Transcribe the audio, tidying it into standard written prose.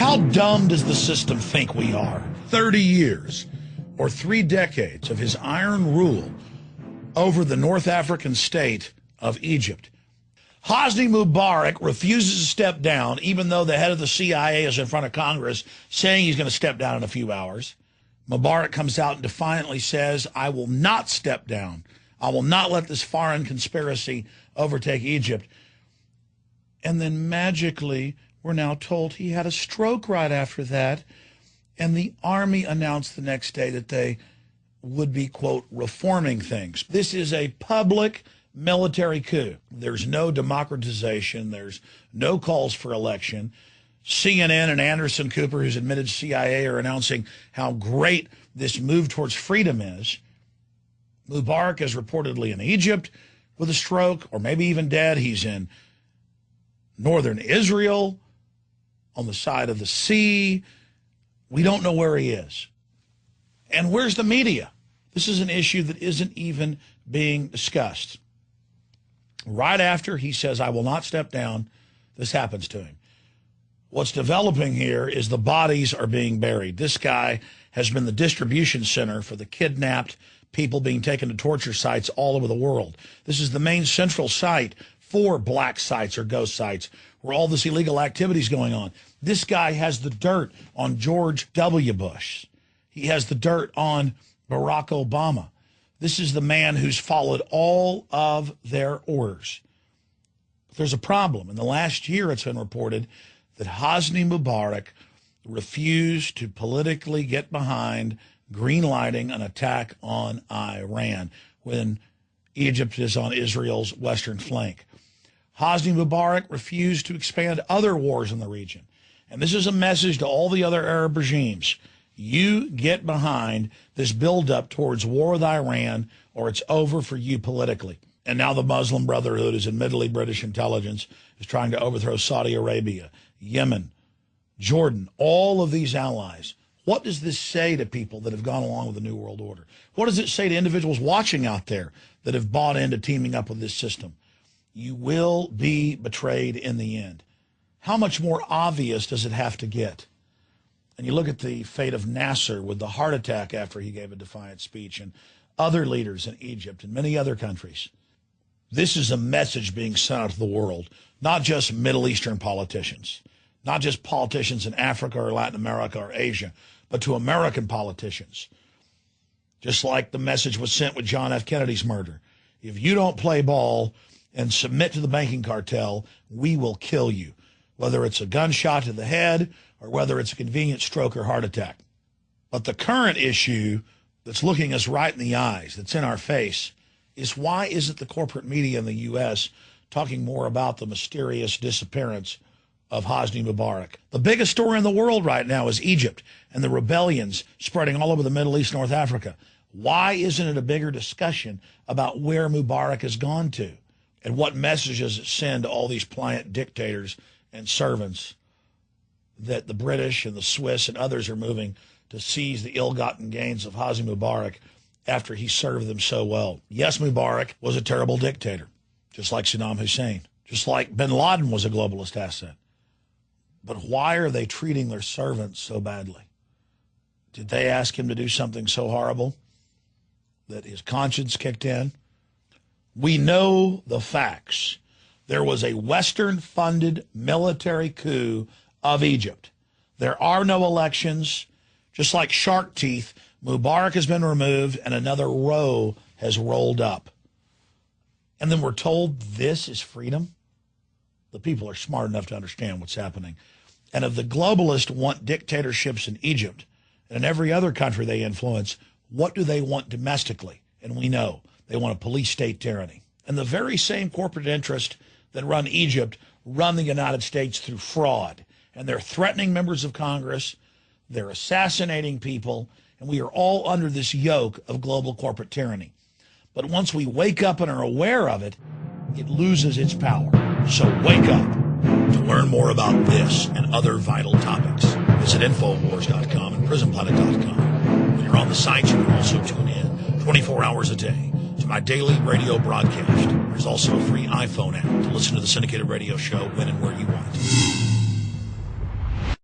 How dumb does the system think we are? 30 years or 3 decades of his iron rule over the North African state of Egypt. Hosni Mubarak refuses to step down, even though the head of the CIA is in front of Congress saying he's going to step down in a few hours. Mubarak comes out and defiantly says, I will not step down. I will not let this foreign conspiracy overtake Egypt. And then magically, we're now told he had a stroke right after that. And the army announced the next day that they would be, quote, reforming things. This is a public military coup. There's no democratization. There's no calls for election. CNN and Anderson Cooper, who's admitted CIA, are announcing how great this move towards freedom is. Mubarak is reportedly in Egypt with a stroke, or maybe even dead. He's in northern Israel on the side of the sea. We don't know where he is. And where's the media? This is an issue that isn't even being discussed. Right after he says, I will not step down, this happens to him. What's developing here is the bodies are being buried. This guy has been the distribution center for the kidnapped people being taken to torture sites all over the world. This is the main central site for black sites or ghost sites where all this illegal activity is going on. This guy has the dirt on George W. Bush. He has the dirt on Barack Obama. This is the man who's followed all of their orders. There's a problem. In the last year, it's been reported that Hosni Mubarak refused to politically get behind green-lighting an attack on Iran when Egypt is on Israel's western flank. Hosni Mubarak refused to expand other wars in the region. And this is a message to all the other Arab regimes. You get behind this buildup towards war with Iran, or it's over for you politically. And now the Muslim Brotherhood, is admittedly British intelligence, is trying to overthrow Saudi Arabia, Yemen, Jordan, all of these allies. What does this say to people that have gone along with the New World Order? What does it say to individuals watching out there that have bought into teaming up with this system? You will be betrayed in the end. How much more obvious does it have to get? And you look at the fate of Nasser with the heart attack after he gave a defiant speech, and other leaders in Egypt and many other countries. This is a message being sent out to the world, not just Middle Eastern politicians, not just politicians in Africa or Latin America or Asia, but to American politicians. Just like the message was sent with John F. Kennedy's murder. If you don't play ball and submit to the banking cartel, we will kill you, whether it's a gunshot to the head or whether it's a convenient stroke or heart attack. But the current issue that's looking us right in the eyes, that's in our face, is why isn't the corporate media in the U.S. talking more about the mysterious disappearance of Hosni Mubarak? The biggest story in the world right now is Egypt and the rebellions spreading all over the Middle East, North Africa. Why isn't it a bigger discussion about where Mubarak has gone to and what messages it send to all these pliant dictators and servants that the British and the Swiss and others are moving to seize the ill-gotten gains of Hosni Mubarak after he served them so well? Yes, Mubarak was a terrible dictator, just like Saddam Hussein, just like bin Laden was a globalist asset. But why are they treating their servants so badly? Did they ask him to do something so horrible that his conscience kicked in? We know the facts. There was a Western-funded military coup of Egypt. There are no elections. Just like shark teeth, Mubarak has been removed and another row has rolled up. And then we're told this is freedom? The people are smart enough to understand what's happening. And if the globalists want dictatorships in Egypt and in every other country they influence, what do they want domestically? And we know they want a police state tyranny. And the very same corporate interests that run Egypt run the United States through fraud. And they're threatening members of Congress, they're assassinating people, and we are all under this yoke of global corporate tyranny. But once we wake up and are aware of it, it loses its power. So wake up. To learn more about this and other vital topics, visit Infowars.com and PrisonPlanet.com. When you're on the site, you can also tune in 24 hours a day to my daily radio broadcast. There's also a free iPhone app to listen to the syndicated radio show when and where you want.